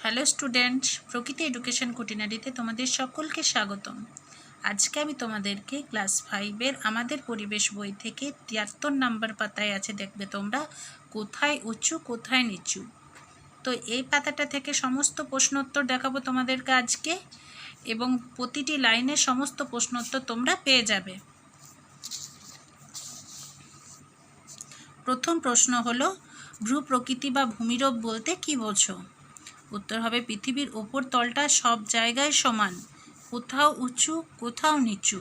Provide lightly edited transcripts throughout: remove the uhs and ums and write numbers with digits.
Hello students, প্রকৃতি education কুটিনারিতে তোমাদের সকলকে স্বাগতম। আজকে আমি তোমাদেরকে ক্লাস 5-এর আমাদের পরিবেশ বই থেকে 73 নাম্বার পাতায় আছে, দেখবে তোমরা, কোথায় উঁচু কোথায় নিচু। তো এই পাতাটা থেকে সমস্ত প্রশ্নোত্তর দেখাবো তোমাদেরকে আজকে, এবং প্রতিটি লাইনের সমস্ত প্রশ্নোত্তর তোমরা পেয়ে যাবে। প্রথম প্রশ্ন হলো, ভূ প্রকৃতি বা ভূমিরূপ বলতে কী বোঝো? উত্তর হবে, পৃথিবীর ওপর তলটা সব জায়গায় সমান, কোথাও উঁচু কোথাও নিচু।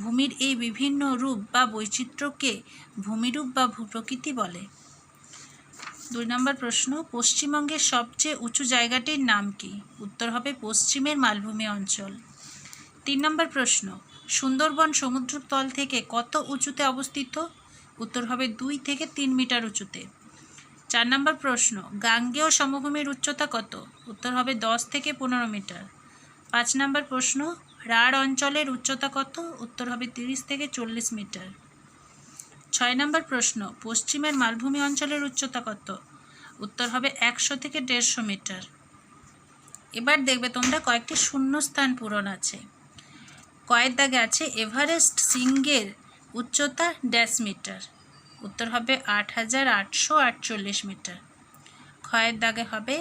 ভূমির এই বিভিন্ন রূপ বা বৈচিত্র্যকে ভূমিরূপ বা ভূপ্রকৃতি বলে। 2 নম্বর প্রশ্ন, পশ্চিমবঙ্গের সবচেয়ে উঁচু জায়গাটির নাম কি? উত্তর হবে পশ্চিমের মালভূমি অঞ্চল। 3 নম্বর প্রশ্ন, সুন্দরবন সমুদ্রতল থেকে কত উঁচুতে অবস্থিত? উত্তর হবে 2 থেকে 3 মিটার উঁচুতে। 4 নম্বর প্রশ্ন, গাঙ্গেয় সমভূমির উচ্চতা কত? উত্তর হবে 10 থেকে 15 মিটার। 5 নম্বর প্রশ্ন, রাঢ় অঞ্চলের উচ্চতা কত? উত্তর হবে 30 থেকে 40 মিটার। 6 নম্বর প্রশ্ন, পশ্চিমের মালভূমি অঞ্চলের উচ্চতা কত? উত্তর হবে 100 থেকে 150 মিটার। এবার দেখবে তোমরা কয়েকটি শূন্যস্থান পূরণ আছে। কয়ের দাগে আছে, এভারেস্ট শৃঙ্গের উচ্চতা ড্যাশ মিটার। উত্তর হবে 8848 মিটার। ক্ষয়ের দাগে হবে,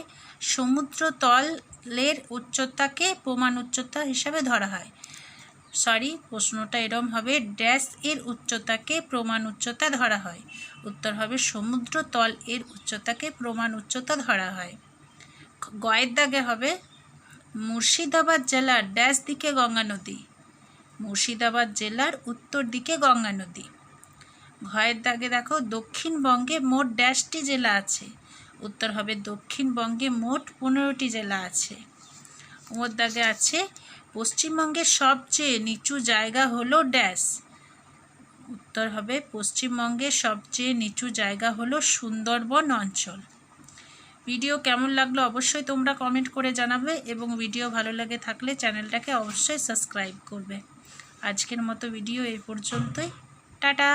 সমুদ্রতলের উচ্চতাকে প্রমাণ উচ্চতা হিসাবে ধরা হয়। প্রশ্নটা এরম হবে, ড্যাশ এর উচ্চতাকে প্রমাণ উচ্চতা ধরা হয়। উত্তর হবে সমুদ্রতল এর উচ্চতাকে প্রমাণ উচ্চতা ধরা হয়। গয়ের দাগে হবে, মুর্শিদাবাদ জেলার ড্যাশ দিকে গঙ্গা নদী। মুর্শিদাবাদ জেলার উত্তর দিকে গঙ্গা নদী। ঘয়ের দাগে দেখো, দক্ষিণবঙ্গে মোট ড্যাশটি জেলা আছে। উত্তর হবে দক্ষিণবঙ্গে মোট 15টি জেলা আছে। ওর দাগে আছে, পশ্চিমবঙ্গের সবচেয়ে নিচু জায়গা হলো ড্যাশ। উত্তর হবে পশ্চিমবঙ্গের সবচেয়ে নিচু জায়গা হলো সুন্দরবন অঞ্চল। ভিডিও কেমন লাগলো অবশ্যই তোমরা কমেন্ট করে জানাবে, এবং ভিডিও ভালো লাগে থাকলে চ্যানেলটাকে অবশ্যই সাবস্ক্রাইব করবে। আজকের মতো ভিডিও এই পর্যন্তই। টাটা।